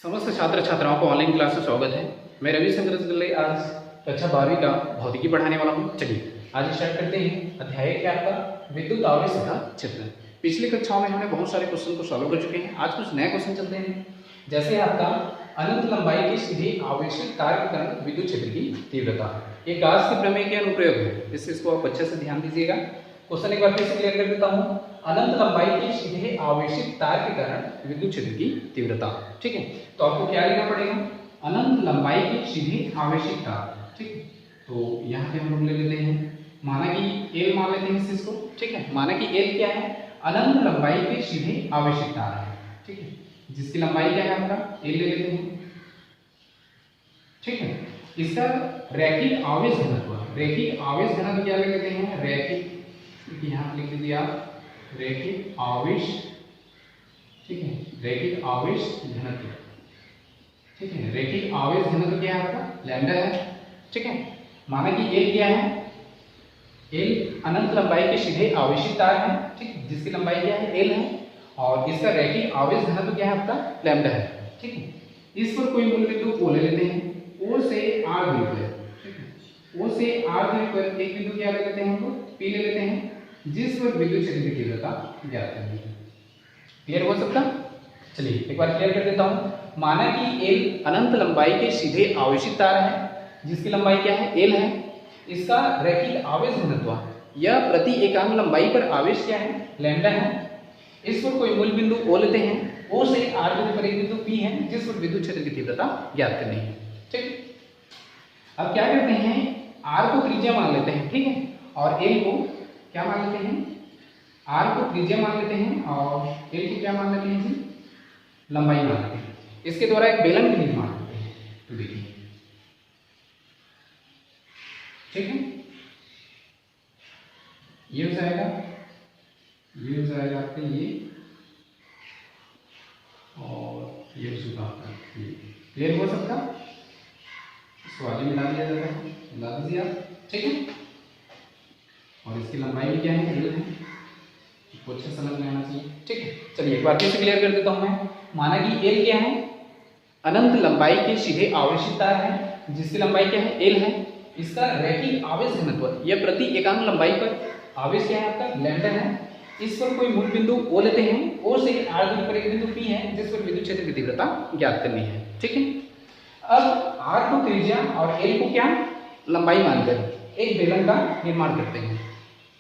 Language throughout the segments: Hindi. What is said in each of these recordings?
समस्त छात्र छात्राओं को ऑनलाइन क्लास में स्वागत है। मैं रविशंकर रसगुल्ले आज कक्षा 12वीं का भौतिकी पढ़ाने वाला हूँ। चलिए आज स्टार्ट करते हैं। अध्याय क्या आपका विद्युत आवेश तथा क्षेत्र। पिछली कक्षाओं में हमने बहुत सारे क्वेश्चन को सॉल्व कर चुके हैं। आज कुछ नए क्वेश्चन चलते हैं। जैसे आपका अनंत लंबाई के सीधे आवेशित तार के कारण विद्युत क्षेत्र की तीव्रता, ये गाउस के प्रमेय के अनुप्रयोग है। इसको आप अच्छे से ध्यान दीजिएगा। क्वेश्चन एक बार फिर से क्लियर कर देता हूँ। अनंत लंबाई के सीधे आवेशित तार के कारण विद्युत क्षेत्र की तीव्रता, ठीक है। तो आपको क्या लिखना पड़ेगा, अनंत लंबाई के सीधे आवेशित तार, ठीक है। तो यहाँ पे हम लोग ले लेते हैं, माना कि एल मान लेते हैं इस चीज को, ठीक है। माना कि एल क्या है, अनंत लंबाई के सीधे आवेशित तार है, ठीक है, जिसकी लंबाई क्या है आपका एल ले लेते हैं, ठीक है। इसका रैखिक आवेश घनत्व, रैखिक आवेश घनत्व क्या ले लेते हैं, रैखिक, यहाँ लिख लीजिए आप रैखिक आवेश, ठीक है, रैखिक आवेश घनत्व, ठीक है। रैखिक आवेश घनत्व क्या है आपका लैम्डा है, ठीक है। माना कि एल क्या है, एल अनंत लंबाई के सीधे आवेशित तार है, ठीक, जिसकी लंबाई क्या है एल है, और इसका रैखिक आवेश घनत्व क्या है आपका लैम्डा है, ठीक है। इस पर कोई मूल बिंदु ओ ले लेते हैं, ओ से आर दूरी पर, ठीक है, ओ से आर दूरी पर एक बिंदु क्या ले लेते हैं हम लोग पी ले लेते हैं, जिस पर विद्युत क्षेत्र की तीव्रता ज्ञात करनी है। क्लियर हो सकता? चलिए एक बार क्लियर कर देता हूं। माना कि एल अनंत लंबाई के सीधे आवेशित तार है, जिसकी लंबाई क्या है एल है। इसका रैखिक आवेश घनत्व यह प्रति एकांक लंबाई पर आवेश क्या है लैम्डा है। इस पर कोई मूल बिंदु ओ लेते हैं, ओ से आर दूरी पर एक बिंदु पी है, जिस पर विद्युत क्षेत्र की तीव्रता ज्ञात करनी है, ठीक। अब क्या करते हैं, आर को त्रिज्या मान लेते हैं, ठीक है, और एल को क्या मान लेते हैं, आर को त्रिज्या मान लेते हैं और एल को क्या मान लेते हैं जी, लंबाई मान लेते हैं। इसके द्वारा एक बेलन का निर्माण करते हैं। तो देखिए, ठीक है, ये हो जाएगा, ये हो जाएगा आपका ये, और ये हो चुका आपका ये। क्लियर हो सकता, इसको आगे मिला दिया जाता है, मिला दीजिए आप, ठीक है। और इसकी लंबाई भी क्या है एल है, इसको अच्छे समझ में आना चाहिए, ठीक है। चलिए एक बार फिर से क्लियर कर देता हूं मैं। माना कि एल क्या है, अनंत लंबाई के सीधे आवेशित तार है, जिसकी लंबाई क्या है एल है। इसका रैखिक आवेश घनत्व यह प्रति एकांक लंबाई पर आवेश क्या है आपका लैम्डा है। इस पर कोई मूल बिंदु ओ लेते हैं, ओ से आर दूरी पर एक बिंदु पी है, जिस पर विद्युत क्षेत्र की तीव्रता ज्ञात करनी है, ठीक है। अब आर को त्रिज्या और एल को क्या लंबाई मानकर एक बेलन का निर्माण करते हैं,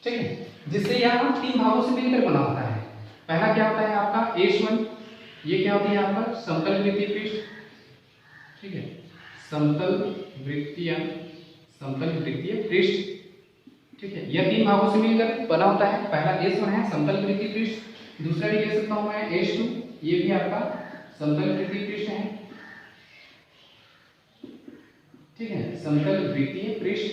ठीक है, जिससे यह तीन भागों से मिलकर बना होता है। पहला क्या होता है आपका एस1, ये क्या होती है आपका समतल वृत्तीय पृष्ठ, ठीक है, समतल वृत्तीय पृष्ठ, ठीक है। यह तीन भागों से मिलकर बना होता है। पहला एस1 है समतल वृत्तीय पृष्ठ, दूसरा भी ले सकता हूं मैं एस2, ये भी आपका समतल वृत्तीय पृष्ठ है, ठीक है, समतल वृत्तीय पृष्ठ,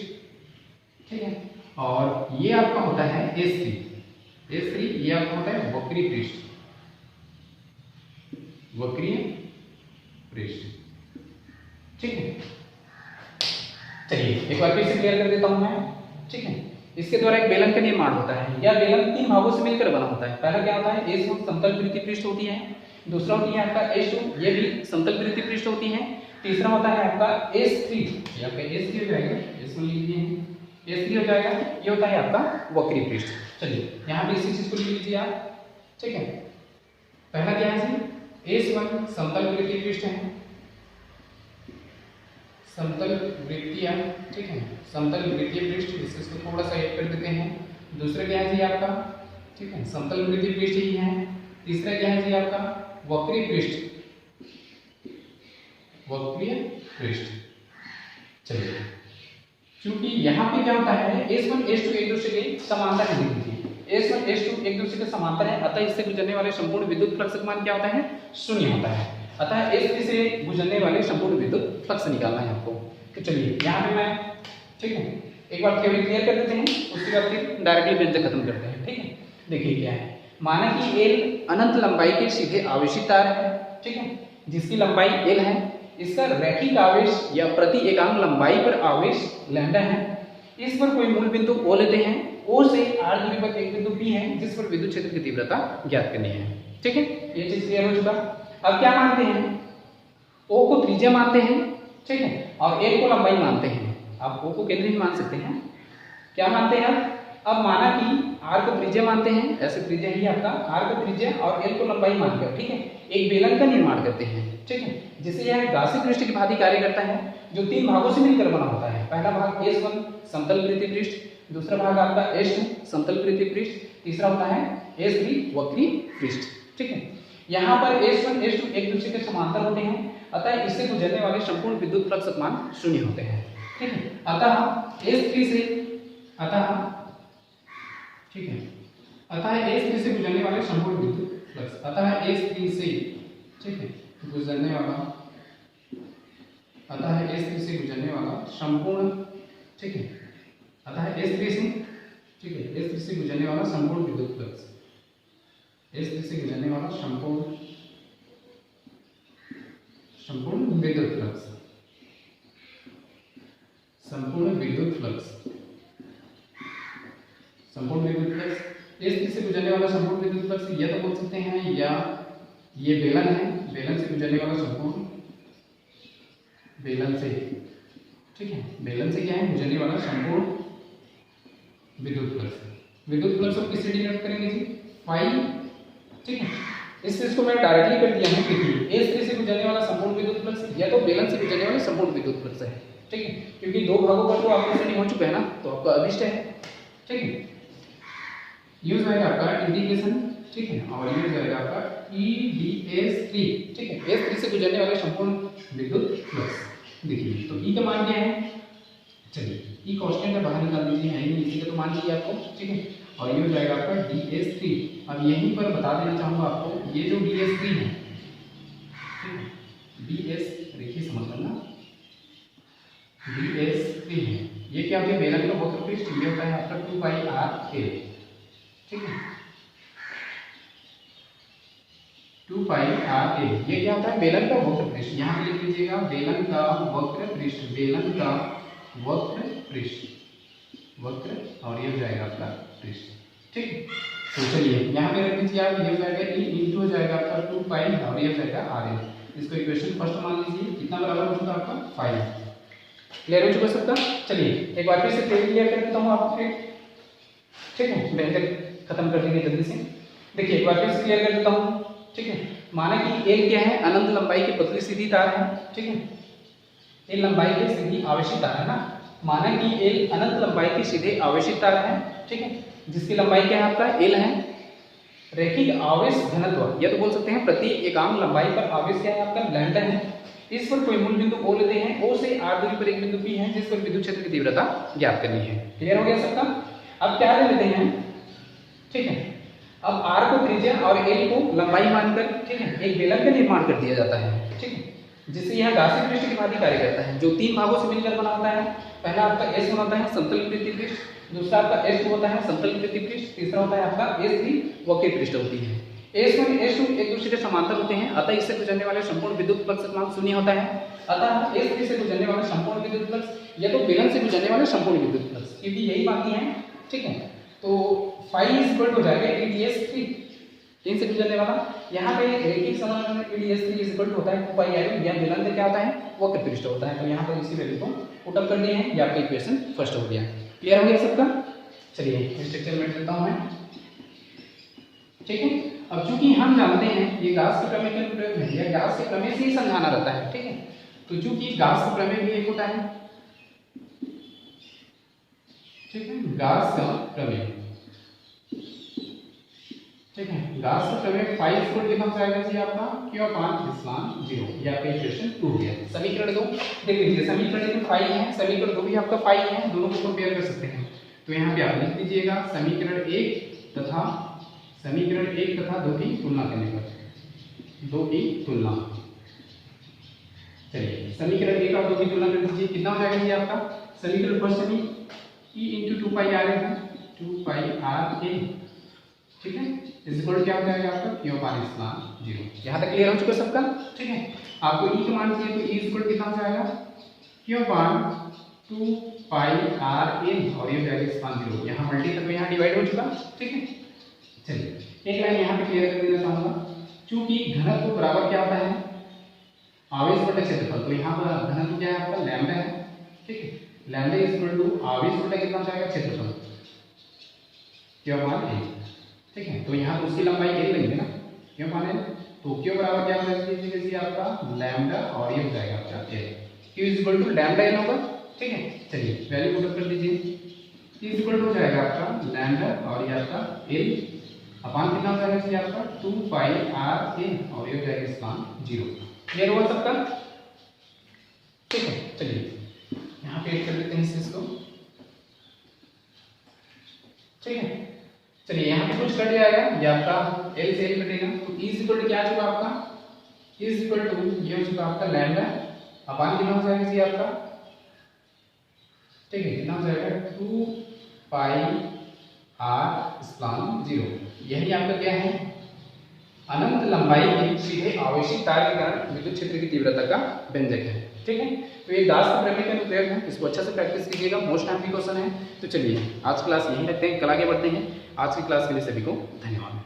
ठीक है। और ये आपका होता है S3, ये आपका होता है वक्रीय पृष्ठ, ठीक है। चलिए एक बार फिर से क्लियर कर देता हूं मैं, ठीक है। इसके द्वारा एक बेलन का निर्माण होता है। यह बेलन तीन भागों से मिलकर बना होता है। पहला क्या होता है S1 समतल वृत्तीय पृष्ठ होती है, दूसरा होती है आपका S2, ये भी समतल वृत्तीय पृष्ठ होती है, तीसरा होता है आपका S3, ये आपका S3 हो जाएगा, S1 लिख लीजिए, S3 हो जाएगा, ये होता है आपका वक्रीय पृष्ठ। चलिए यहाँ पे इसी चीज को लिख लीजिए आप, ठीक है। पहला क्या है जी S1 समतल वृत्तीय पृष्ठ है, समतल वृत्तीय, ठीक है, समतल वृत्तीय पृष्ठ, इसको थोड़ा सा ऐड कर देते हैं। दूसरा क्या है जी आपका, ठीक है, समतल वृत्तीय पृष्ठ ही है। तीसरा क्या है जी आपका वक्रीय पृष्ठ। चलिए क्योंकि यहाँ पे क्या होता है S1 S2 एक दूसरे के समांतर है, S1 S2 एक दूसरे के समांतर है, अतः इससे गुजरने वाले संपूर्ण विद्युत फ्लक्स का मान क्या होता है शून्य होता है। अतः S3 से गुजरने वाले संपूर्ण विद्युत फ्लक्स निकालना है आपको। तो चलिए यहाँ पे मैं, ठीक है, एक बार थ्योरी क्लियर कर देते हैं, उसके बाद फिर डायरेक्टली व्यंजक खत्म करते हैं, ठीक है। देखिए क्या है, माना कि एल अनंत लंबाई के सीधे आवेशित तार है, ठीक है, जिसकी लंबाई एल है। इसका रैखिक आवेश या प्रति एकांक लंबाई पर आवेश लैम्डा है। इस पर कोई मूल बिंदु ओ लेते हैं, ओ से आर दूरी पर एक बिंदु पी है, जिस पर विद्युत क्षेत्र की तीव्रता ज्ञात करनी है, ठीक है। ये चीज क्लियर हो चुका। अब क्या मानते हैं, ओ को त्रिज्या मानते हैं, ठीक है, और एल को लंबाई मानते हैं। आप ओ को केंद्र भी मान सकते हैं, क्या मानते हैं आप? अब माना कि आर को त्रिज्या मानते हैं, ऐसे त्रिज्या ही आपका, आर को त्रिज्या और एल को लंबाई मानकर, ठीक है, एक बेलन का निर्माण करते हैं, ठीक है, जिसे यह गासी पृष्ठ की भांति कार्य करता है, जो 3 भागों से मिलकर बना होता है। पहला भाग S1 समतल पृथ्वी पृष्ठ, दूसरा भाग आपका S2 समतल पृथ्वी पृष्ठ, तीसरा होता है S3 वक्री पृष्ठ, ठीक है। यहाँ पर S1 S2 एक दूसरे के समांतर होते हैं, अतः इससे गुजरने वाले संपूर्ण विद्युत फ्लक्स मान शून्य होते हैं, ठीक है। अतः S3 से, ठीक है, अतः S3 से गुजरने वाले संपूर्ण विद्युत फ्लक्स, अतः S3 से, ठीक है, गुजरने वाला, अतः S3 से गुजरने वाला संपूर्ण, ठीक है, अतः S3 से, ठीक है, S3 से गुजरने वाला संपूर्ण विद्युत फ्लक्स, S3 से गुजरने वाला संपूर्ण विद्युत फ्लक्स, संपूर्ण विद्युत फ्लक्स, संपूर्ण विद्युत फ्लक्स, S3 से गुजरने वाला संपूर्ण विद्युत फ्लक्स, या तो बोल सकते हैं, या ये बेलन है, बेलन से गुजरने वाला संपूर्ण, बेलन से, ठीक है, बेलन से क्या है, गुजरने वाला संपूर्ण विद्युत फ्लक्स। विद्युत फ्लक्स को किससे डिनोट करेंगे जी? फाई, ठीक है। इस चीज को मैं डायरेक्टली कर दिया है क्योंकि S3 से गुजरने वाला संपूर्ण विद्युत फ्लक्स या तो बेलन से गुजरने वाला संपूर्ण विद्युत फ्लक्स है, ठीक है, क्योंकि दो भागों का तो आपको स्टडी हो चुका है ना, तो आपका अभिष्ट है, ठीक है। यूज आएगा आपका इंटीग्रेशन, ठीक है, और यूज आएगा आपका EdS3, ठीक है, S3 से गुजरने वाले संपूर्ण विद्युत फ्लक्स। देखिए तो E का मान क्या है, चलिए E कांस्टेंट है, बाहर निकाल दीजिए, है नहीं, इसी का तो मान लीजिए आपको, ठीक है, और ये हो जाएगा आपका DS3। अब यहीं पर बता देना चाहूँगा आपको, ये जो DS3 है, DS, देखिए समझ लेना, DS3 है, ये क्या होता है, बेलन का वक्र पृष्ठ, ये होता है आपका 2πRA, ठीक है, 2πRA, ये क्या होता है, बेलन का वक्र पृष्ठ, यहाँ पे लिख लीजिएगा बेलन का वक्र पृष्ठ, बेलन का वक्र पृष्ठ, वक्र, और ये हो जाएगा आपका पृष्ठ, ठीक है। तो चलिए यहाँ पे रख दीजिए आप, ये हो जाएगा E इंटू हो जाएगा आपका 2π और ये हो जाएगा RA, इसको इक्वेशन फर्स्ट मान लीजिए, कितना बराबर हो चुका आपका 5। क्लियर हो चुका सबका? चलिए एक बार फिर से क्लियर कर देता हूँ आपको फिर, ठीक है, बेहतर खत्म कर देंगे जल्दी से। देखिए एक बार फिर से क्लियर कर देता हूँ, ठीक है, माना कि एल क्या है, अनंत लंबाई की पतली सीधी तार है, ठीक है, एल लंबाई की सीधी आवेशित तार है ना, माना कि एल अनंत लंबाई की सीधे आवेशित तार है, ठीक है, जिसकी लंबाई क्या है आपका एल है, रैखिक आवेश घनत्व या तो बोल सकते हैं प्रति एकांक लंबाई पर आवेश क्या है आपका लैम्डा है। इस पर कोई मूल बिंदु O लेते हैं, O से r दूरी पर एक बिंदु P है जिस पर विद्युत क्षेत्र की तीव्रता ज्ञात करनी है। क्लियर हो गया सबका? अब क्या ले लेते हैं, ठीक है, अब r को त्रिज्या और l को लंबाई मानकर, ठीक है, एक बेलन का निर्माण कर दिया जाता है, ठीक है, जिससे यह गासी पृष्ठ की भांति कार्य करता है, जो 3 भागों से मिलकर बना होता है। पहला आपका S1 होता है समतल पृथ्वी पृष्ठ, दूसरा आपका S2 होता है समतल पृथ्वी पृष्ठ, तीसरा होता है आपका S3 वक्र पृष्ठ होती है। S1 S2 एक दूसरे के समांतर होते हैं, अतः इससे गुजरने वाले संपूर्ण विद्युत फ्लक्स का मान शून्य होता है। अतः S3 से गुजरने वाले संपूर्ण विद्युत फ्लक्स या तो बेलन से गुजरने वाले संपूर्ण विद्युत फ्लक्स, क्योंकि यही बात है, ठीक है, तो फाई इक्वल हो जाएगा EdS3, 3 से गुजरने वाला, यहाँ पे रैखिक समाकलन में EdS3 इक्वल होता है 2πRA, यह बेलन से क्या होता है, वक्र पृष्ठ होता है, तो यहाँ पर इसी वैल्यू को पुट अप कर दिए हैं, ये आपका इक्वेशन फर्स्ट हो गया। क्लियर हो गया सबका? चलिए स्ट्रक्चर में देता हूं मैं, ठीक है। अब चूंकि हम जानते हैं ये गाउस के प्रमेय का प्रयोग है, या गाउस के प्रमेय से ही समझाना रहता है, ठीक है, तो चूंकि गाउस का प्रमेय भी एक होता है, ठीक है, गाउस का प्रमेय, ठीक है, गाउस का प्रमेय 5 इक्वल कितना हो जाएगा जी आपका Q/0, ये आपका इक्वेशन 2 हो गया। समीकरण 2 देख लीजिए, समीकरण 1 5 है, समीकरण 2 भी आपका 5 है, दोनों को कंपेयर कर सकते हैं। तो यहाँ पे आप लिख दीजिएगा समीकरण 1 तथा समीकरण 1 तथा 2 की तुलना करने पर, 2 की तुलना, चलिए समीकरण 1 और 2 की तुलना कर दीजिए, कितना हो जाएगा जी आपका, समीकरण फर्स्ट में E × 2πRA है, 2πRA, ठीक है, इस इक्वल क्या हो जाएगा आपका Q/0। यहाँ तक क्लियर हो चुका सबका? ठीक है, आपको E का मान चाहिए तो E इक्वल कितना हो जाएगा Q/2πRA, और ये वैल्यू स्पान 0, यहाँ मल्टी तक यहाँ डिवाइड हो चुका, ठीक है। चलिए एक लाइन यहाँ पे क्लियर कर देना चाहूंगा, चूंकि घनत्व बराबर क्या होता है आवेश बटा क्षेत्रफल, तो यहाँ पर घनत्व क्या है आपका लैम्डा है, ठीक है। लैम्डा इज इक्वल टू आवेश बटा कितना हो जाएगा क्षेत्रफल, क्यों मान ए, ठीक है। तो यहाँ तो उसकी लंबाई एल लेंगे ना, क्यों मान एल, तो क्यों बराबर क्या हो जाएगा आपका लैम्डा और ये हो जाएगा आपका L, Q is equal to lambda L होगा, ठीक है। चलिए वैल्यू पुट कर दीजिए, इज इक्वल टू हो जाएगा आपका लैम्डा और ये आपका एल अपान कितना हो जाएगा इसलिए आपका 2 पाई आर ए और ये हो जाएगा इसका 0। क्लियर हुआ सबका, ठीक है। चलिए यहाँ पे ऐड कर देते हैं इस चीज को, ठीक है। चलिए यहाँ पे कुछ कट जाएगा, ये आपका एल से एल कटेगा, तो इज इक्वल टू क्या आ चुका आपका, इज इक्वल टू ये हो चुका आपका लैम्डा अपान कितना हो जाएगा इसलिए आपका, ठीक है, कितना हो जाएगा 2 पाई आर स्लॉन 0। यही आपका क्या है अनंत लंबाई के सीधे आवेशित तार के कारण विद्युत क्षेत्र की तीव्रता का व्यंजक है, ठीक है। तो ये दास का प्रमेय का अनुप्रयोग है, इसको अच्छे से प्रैक्टिस कीजिएगा, मोस्ट टाइम की क्वेश्चन है। तो चलिए आज क्लास यहीं रखते हैं, कल आगे बढ़ते हैं। आज की क्लास के लिए सभी को धन्यवाद।